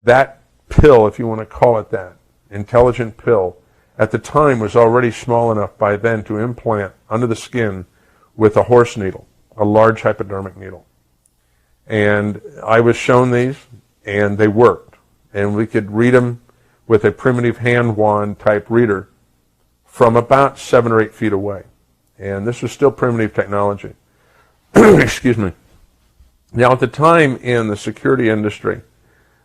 That pill, if you want to call it that, intelligent pill, at the time was already small enough by then to implant under the skin with a horse needle, a large hypodermic needle. And I was shown these, and they worked. And we could read them with a primitive hand wand type reader from about 7 or 8 feet away. And this was still primitive technology. Excuse me. Now, at the time in the security industry,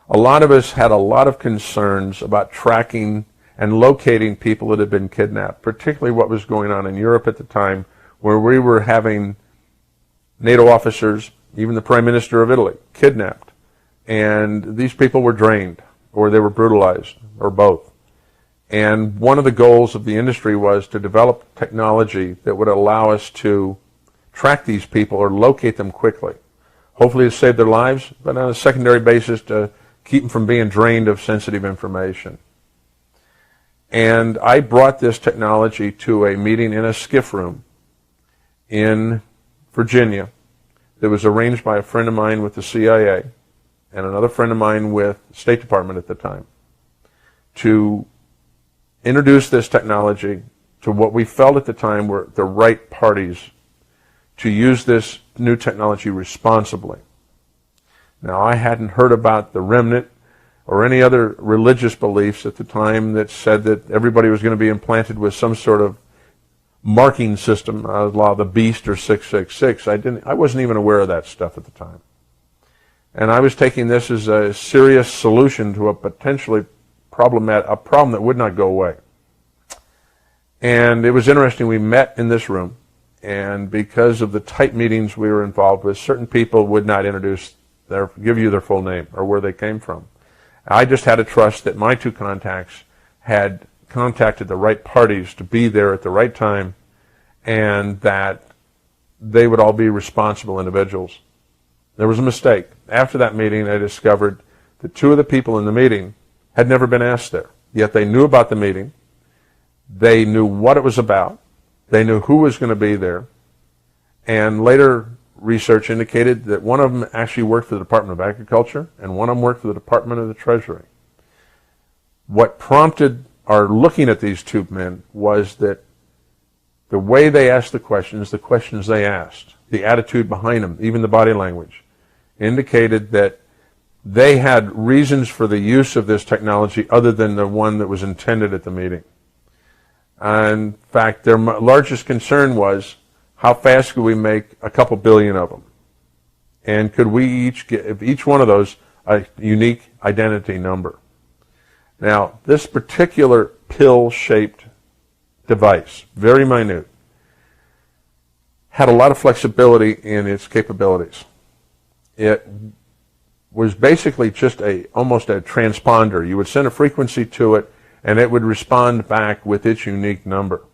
a lot of us had a lot of concerns about tracking and locating people that had been kidnapped, particularly what was going on in Europe at the time, where we were having NATO officers, even the Prime Minister of Italy, kidnapped. And these people were drained, or they were brutalized, or both. And one of the goals of the industry was to develop technology that would allow us to track these people or locate them quickly. Hopefully to save their lives, but on a secondary basis to keep them from being drained of sensitive information. And I brought this technology to a meeting in a skiff room in Virginia that was arranged by a friend of mine with the CIA and another friend of mine with the State Department at the time to introduce this technology to what we felt at the time were the right parties to use this new technology responsibly. Now, I hadn't heard about the remnant or any other religious beliefs at the time that said that everybody was going to be implanted with some sort of marking system, a la the Beast or 666. I wasn't even aware of that stuff at the time. And I was taking this as a serious solution to a potentially problem that would not go away. And it was interesting, we met in this room, and because of the tight meetings we were involved with, certain people would not give you their full name or where they came from. I just had to trust that my 2 contacts had contacted the right parties to be there at the right time, and that they would all be responsible individuals. There was a mistake. After that meeting, I discovered that 2 of the people in the meeting had never been asked there, yet they knew about the meeting. They knew what it was about. They knew who was going to be there. And later research indicated that one of them actually worked for the Department of Agriculture and one of them worked for the Department of the Treasury. What prompted our looking at these 2 men was that the way they asked the questions they asked, the attitude behind them, even the body language, indicated that they had reasons for the use of this technology other than the one that was intended at the meeting. In fact, their largest concern was, how fast could we make a couple billion of them? And could we each give each one of those a unique identity number? Now, this particular pill-shaped device, very minute, had a lot of flexibility in its capabilities. It was basically just almost a transponder. You would send a frequency to it, and it would respond back with its unique number,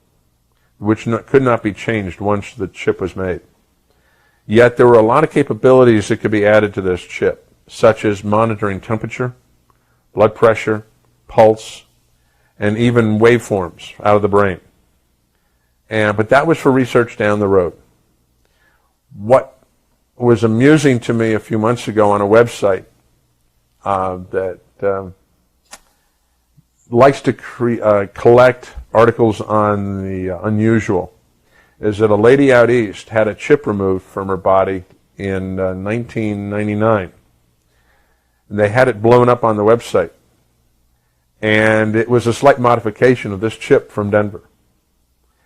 which could not be changed once the chip was made. Yet there were a lot of capabilities that could be added to this chip, such as monitoring temperature, blood pressure, pulse, and even waveforms out of the brain. But that was for research down the road. What was amusing to me a few months ago on a website that likes to collect articles on the unusual is that a lady out east had a chip removed from her body in 1999. They had it blown up on the website. And it was a slight modification of this chip from Denver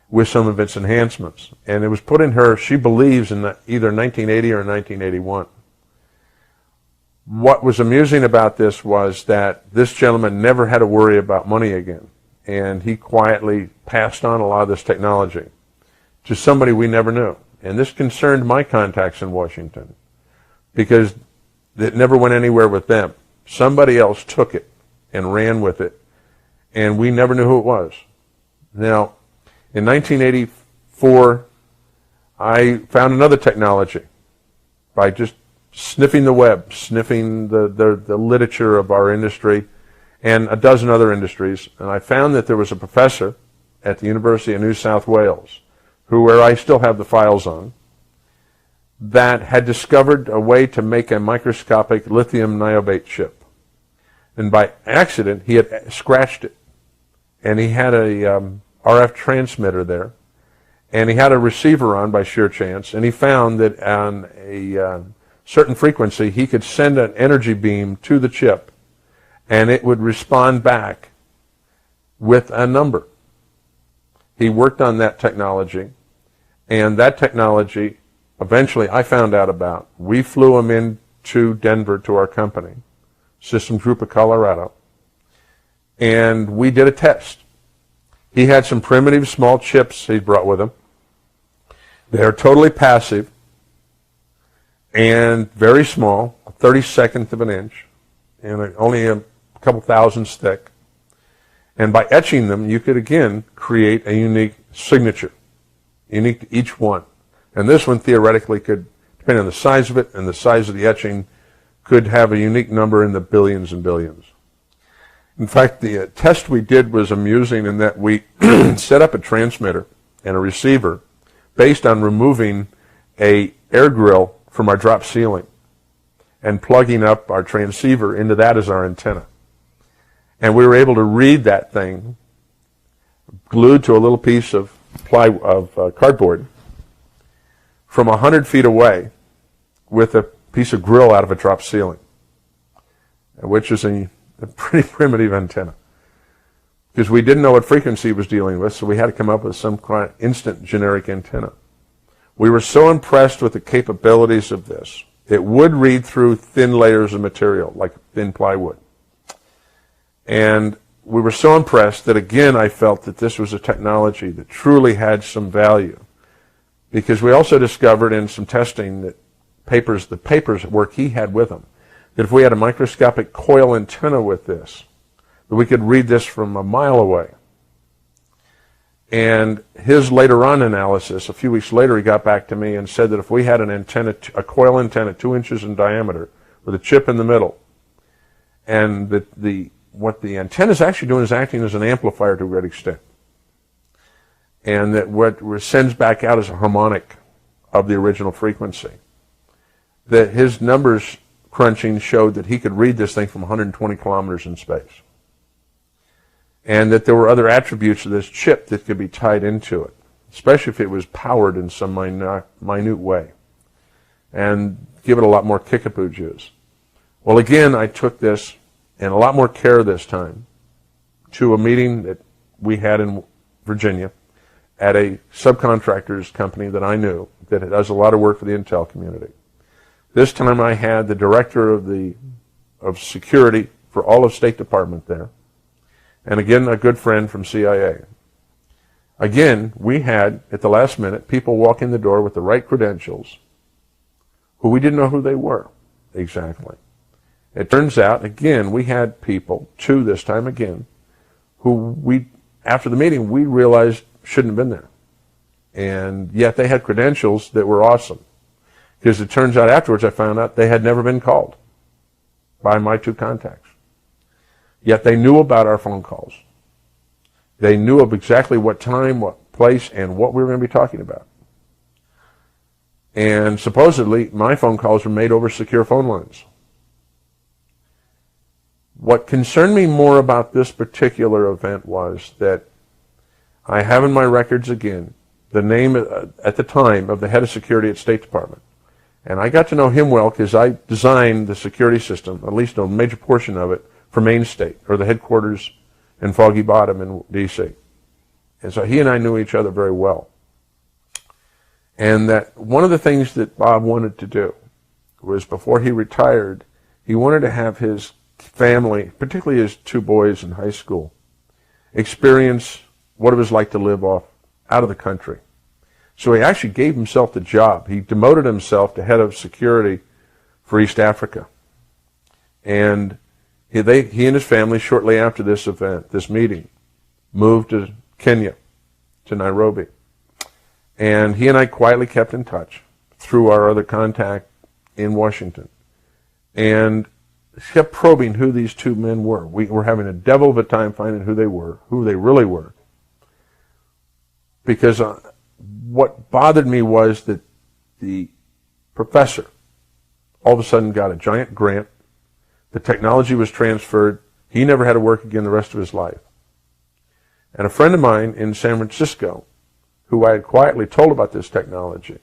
with some of its enhancements. And it was put in her, she believes, in either 1980 or 1981. What was amusing about this was that this gentleman never had to worry about money again. And he quietly passed on a lot of this technology to somebody we never knew. And this concerned my contacts in Washington because it never went anywhere with them. Somebody else took it and ran with it, and we never knew who it was. Now, in 1984, I found another technology by just sniffing the web, sniffing the literature of our industry and a dozen other industries, and I found that there was a professor at the University of New South Wales, where I still have the files on, that had discovered a way to make a microscopic lithium niobate chip. And by accident, he had scratched it. And he had a RF transmitter there. And he had a receiver on by sheer chance. And he found that on a certain frequency, he could send an energy beam to the chip. And it would respond back with a number. He worked on that technology. And that technology, eventually, I found out about. We flew him into Denver to our company, Systems Group of Colorado, and we did a test. He had some primitive small chips he brought with him. They are totally passive and very small, a 32nd of an inch, and only a couple thousandths thick. And by etching them, you could again create a unique signature, unique to each one. And this one theoretically could, depending on the size of it and the size of the etching, could have a unique number in the billions and billions. In fact, the test we did was amusing in that we set up a transmitter and a receiver based on removing a air grill from our drop ceiling and plugging up our transceiver into that as our antenna. And we were able to read that thing glued to a little piece of cardboard from 100 feet away with a piece of grill out of a drop ceiling, which is a pretty primitive antenna. Because we didn't know what frequency it was dealing with, so we had to come up with some kind of instant generic antenna. We were so impressed with the capabilities of this. It would read through thin layers of material, like thin plywood. And we were so impressed that, again, I felt that this was a technology that truly had some value. Because we also discovered in some testing that the papers work he had with him, that if we had a microscopic coil antenna with this, that we could read this from a mile away. And his later on analysis, a few weeks later, he got back to me and said that if we had an antenna, a coil antenna 2 inches in diameter with a chip in the middle, and that what the antenna is actually doing is acting as an amplifier to a great extent. And that what sends back out is a harmonic of the original frequency. That his numbers crunching showed that he could read this thing from 120 kilometers in space. And that there were other attributes of this chip that could be tied into it, especially if it was powered in some minute way, and give it a lot more kickapoo juice. Well, again, I took this, and a lot more care this time, to a meeting that we had in Virginia at a subcontractor's company that I knew that does a lot of work for the intel community. This time I had the director of security for all of State Department there, and again a good friend from CIA. Again, we had, at the last minute, people walk in the door with the right credentials who we didn't know who they were exactly. It turns out, again, we had people, two this time again, who after the meeting, we realized shouldn't have been there. And yet they had credentials that were awesome. Because it turns out afterwards I found out they had never been called by my two contacts. Yet they knew about our phone calls. They knew of exactly what time, what place, and what we were going to be talking about. And supposedly my phone calls were made over secure phone lines. What concerned me more about this particular event was that I have in my records again the name at the time of the head of security at State Department. And I got to know him well because I designed the security system, at least a major portion of it, for Main State, or the headquarters in Foggy Bottom in D.C. And so he and I knew each other very well. And that one of the things that Bob wanted to do was, before he retired, he wanted to have his family, particularly his two boys in high school, experience what it was like to live out of the country. So he actually gave himself the job. He demoted himself to head of security for East Africa. And he and his family, shortly after this event, this meeting, moved to Kenya, to Nairobi. And he and I quietly kept in touch through our other contact in Washington. And kept probing who these two men were. We were having a devil of a time finding who they were, who they really were. Because what bothered me was that the professor all of a sudden got a giant grant The technology was transferred. He never had to work again the rest of his life. And a friend of mine in San Francisco, who I had quietly told about this technology,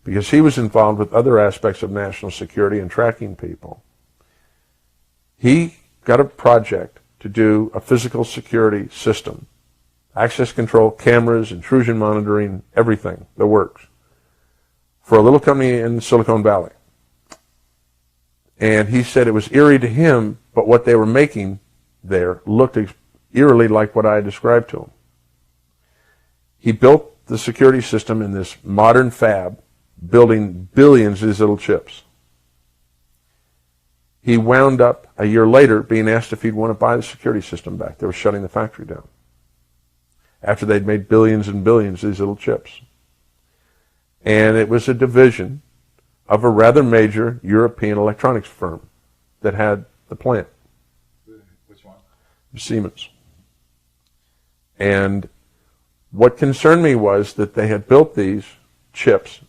because he was involved with other aspects of national security and tracking people, he got a project to do a physical security system, access control, cameras, intrusion monitoring, everything, the works, for a little company in Silicon Valley. And he said it was eerie to him, but what they were making there looked eerily like what I had described to him. He built the security system in this modern fab, building billions of these little chips. He wound up a year later being asked if he'd want to buy the security system back. They were shutting the factory down after they'd made billions and billions of these little chips. And it was a division of a rather major European electronics firm that had the plant. Which one? Siemens. And what concerned me was that they had built these chips,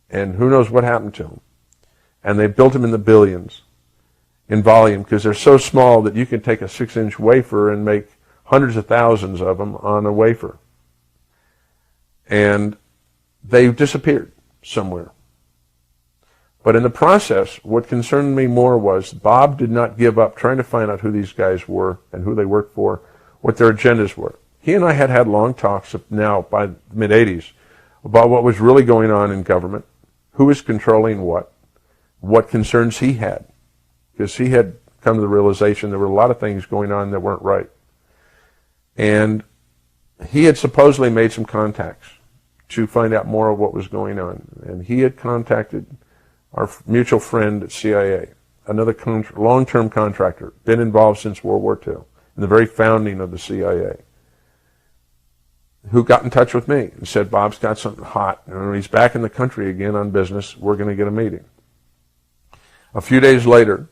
and who knows what happened to them. And they built them in the billions in volume, because they're so small that you can take a 6-inch wafer and make hundreds of thousands of them on a wafer. And they disappeared somewhere. But in the process, what concerned me more was Bob did not give up trying to find out who these guys were and who they worked for, what their agendas were. He and I had had long talks now by the mid-'80s about what was really going on in government, who was controlling what concerns he had, because he had come to the realization there were a lot of things going on that weren't right. And he had supposedly made some contacts to find out more of what was going on. And he had contacted our mutual friend at CIA, another long-term contractor, been involved since World War II, in the very founding of the CIA, who got in touch with me and said, Bob's got something hot, and when he's back in the country again on business, we're going to get a meeting. A few days later,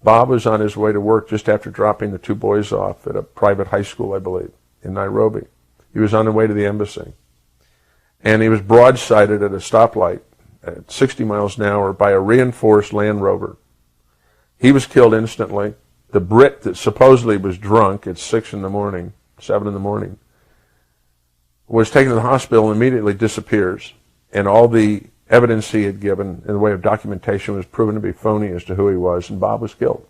Bob was on his way to work just after dropping the 2 boys off at a private high school, I believe, in Nairobi. He was on the way to the embassy. And he was broadsided at a stoplight at 60 miles an hour by a reinforced Land Rover. He was killed instantly. The Brit that supposedly was drunk at 7 in the morning, was taken to the hospital and immediately disappears. And all the evidence he had given in the way of documentation was proven to be phony as to who he was, and Bob was killed.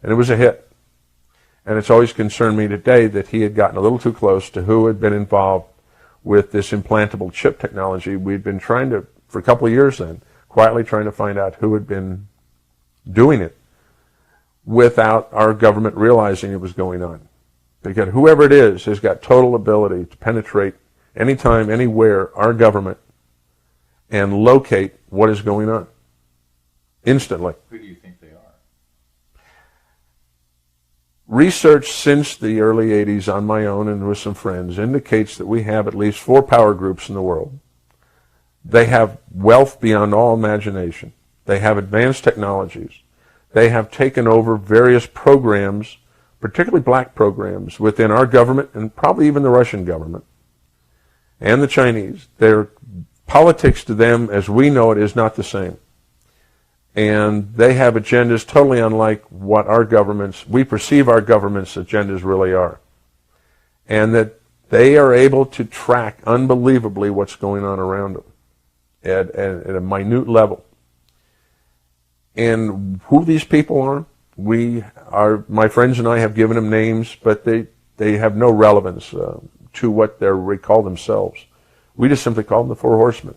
And it was a hit. And it's always concerned me today that he had gotten a little too close to who had been involved with this implantable chip technology. We'd been trying to, for a couple of years then, quietly trying to find out who had been doing it without our government realizing it was going on. Because whoever it is has got total ability to penetrate anytime, anywhere, our government, and locate what is going on instantly. Who do you think they are? Research since the early 80s on my own and with some friends indicates that we have at least 4 power groups in the world. They have wealth beyond all imagination. They have advanced technologies. They have taken over various programs, particularly black programs, within our government and probably even the Russian government and the Chinese. Their politics to them, as we know it, is not the same. And they have agendas totally unlike what we perceive our government's agendas really are. And that they are able to track unbelievably what's going on around them at a minute level. And who these people are, my friends and I have given them names, but they have no relevance to what they call themselves. We just simply call them the 4 horsemen.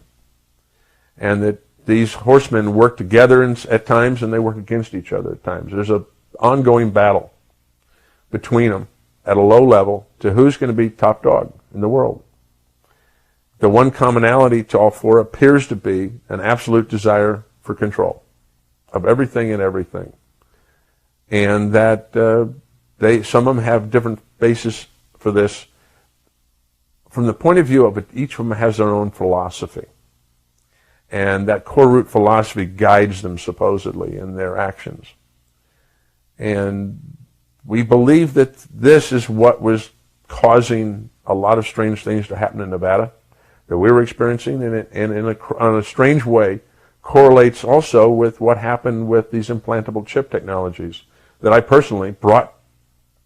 And that these horsemen work together at times, and they work against each other at times. There's an ongoing battle between them at a low level to who's going to be top dog in the world. The one commonality to all 4 appears to be an absolute desire for control of everything and everything. And that some of them have different bases for this. From the point of view of it, each of them has their own philosophy. And that core root philosophy guides them supposedly in their actions. And we believe that this is what was causing a lot of strange things to happen in Nevada that we were experiencing, and on a strange way correlates also with what happened with these implantable chip technologies that I personally brought,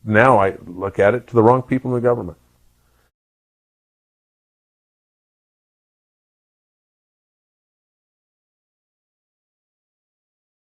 now I look at it, to the wrong people in the government.